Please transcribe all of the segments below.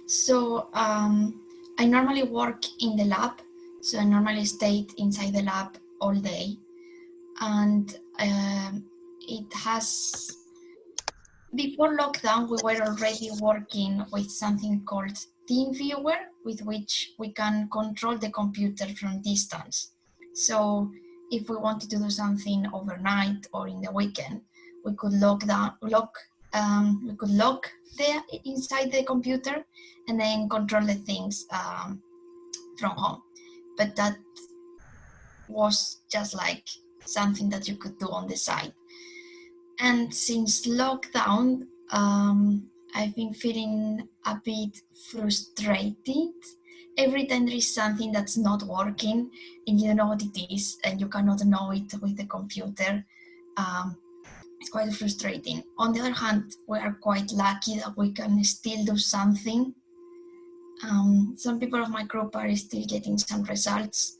So I normally work in the lab. So I normally stayed inside the lab all day. And it has, before lockdown, we were already working with something called TeamViewer, with which we can control the computer from distance. So if we wanted to do something overnight or in the weekend, we could lock there inside the computer and then control the things from home. But that was just like something that you could do on the side. And since lockdown, I've been feeling a bit frustrated. Every time there is something that's not working and you don't know what it is and you cannot know it with the computer, it's quite frustrating. On the other hand, we are quite lucky that we can still do something. Some people of my group are still getting some results,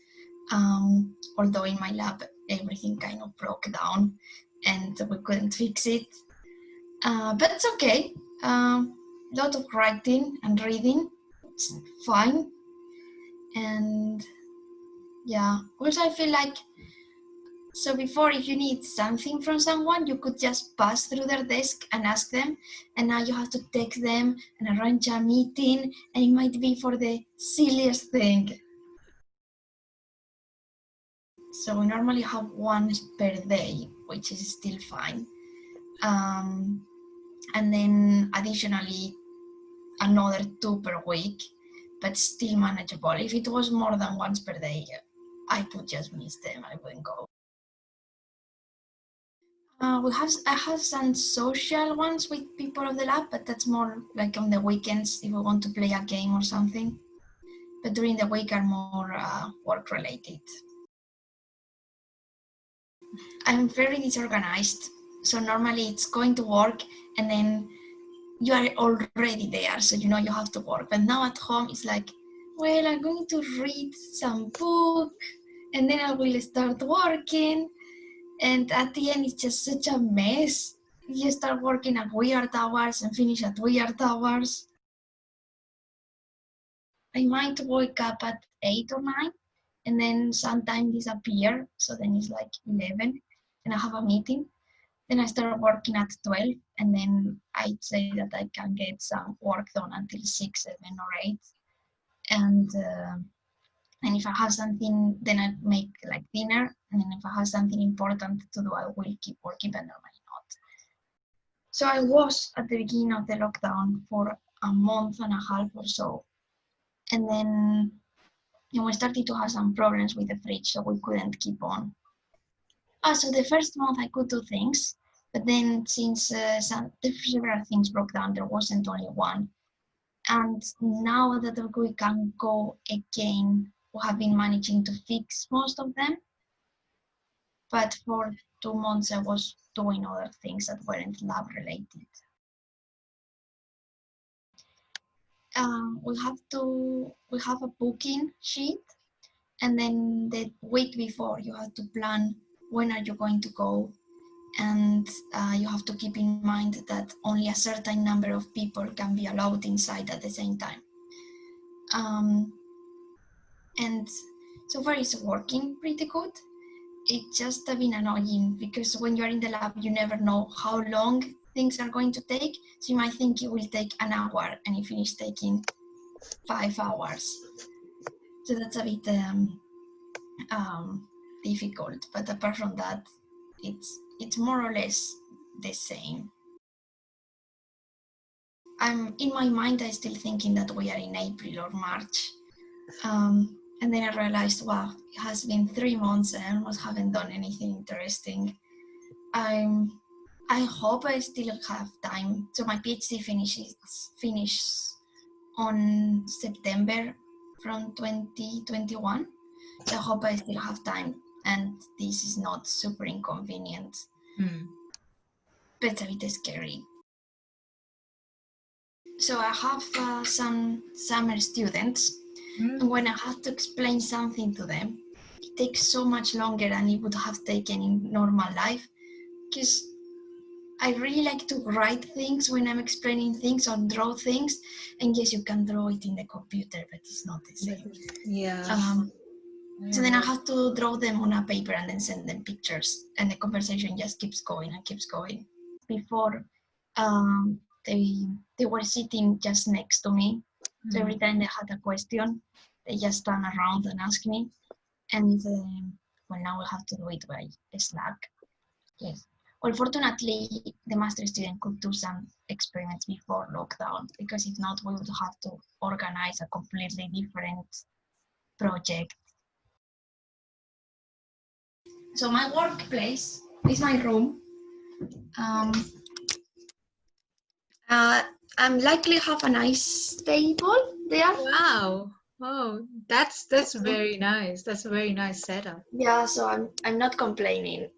although in my lab everything kind of broke down and we couldn't fix it. But it's okay. Lot of writing and reading, it's fine. And yeah, also I feel like, so before, if you need something from someone, you could just pass through their desk and ask them, and now you have to text them and arrange a meeting, and it might be for the silliest thing. So we normally have one per day, which is still fine. And then additionally, another 2 per week, but still manageable. If it was more than once per day, I would just miss them, I wouldn't go. I have some social ones with people of the lab, but that's more like on the weekends if we want to play a game or something. But during the week are more work related. I'm very disorganized. So normally it's going to work and then you are already there. So you know you have to work. But now at home it's like, well, I'm going to read some book and then I will start working. And at the end, it's just such a mess. You start working at weird hours and finish at weird hours. I might wake up at 8 or 9 and then sometimes disappear. So then it's like 11 and I have a meeting. Then I start working at 12 and then I'd say that I can get some work done until 6, 7 or 8. And if I have something, then I make like dinner. And then if I have something important to do, I will keep working, but normally not. So I was at the beginning of the lockdown for a month and a half or so. And then we started to have some problems with the fridge, so we couldn't keep on. So the first month I could do things, but then since several things broke down, there wasn't only one. And now that we can go again, we have been managing to fix most of them. But for 2 months, I was doing other things that weren't lab related. We have a booking sheet, and then the week before you have to plan when are you going to go, and you have to keep in mind that only a certain number of people can be allowed inside at the same time. And so far it's working pretty good. It's just been annoying because when you're in the lab, you never know how long things are going to take. So you might think it will take an hour and you finish taking 5 hours. So that's a bit difficult. But apart from that, it's more or less the same. I'm in my mind, I'm still thinking that we are in April or March. And then I realized, wow, it has been 3 months and I almost haven't done anything interesting. I hope I still have time. So my PhD finishes on September from 2021. So I hope I still have time and this is not super inconvenient. But it's a bit scary. So I have some summer students. And when I have to explain something to them, it takes so much longer than it would have taken in normal life because I really like to write things when I'm explaining things or draw things. And yes, you can draw it in the computer, but it's not the same. Yeah. So then I have to draw them on a paper and then send them pictures, and the conversation just keeps going and keeps going. Before, they were sitting just next to me, so every time they had a question, they just turn around and ask me. And well, now we have to do it by Slack. Yes. Well, fortunately, the master student could do some experiments before lockdown, because if not, we would have to organize a completely different project. So my workplace is my room. I'm likely have a nice table there. Wow. Oh, that's very nice. That's a very nice setup. Yeah, so I'm not complaining.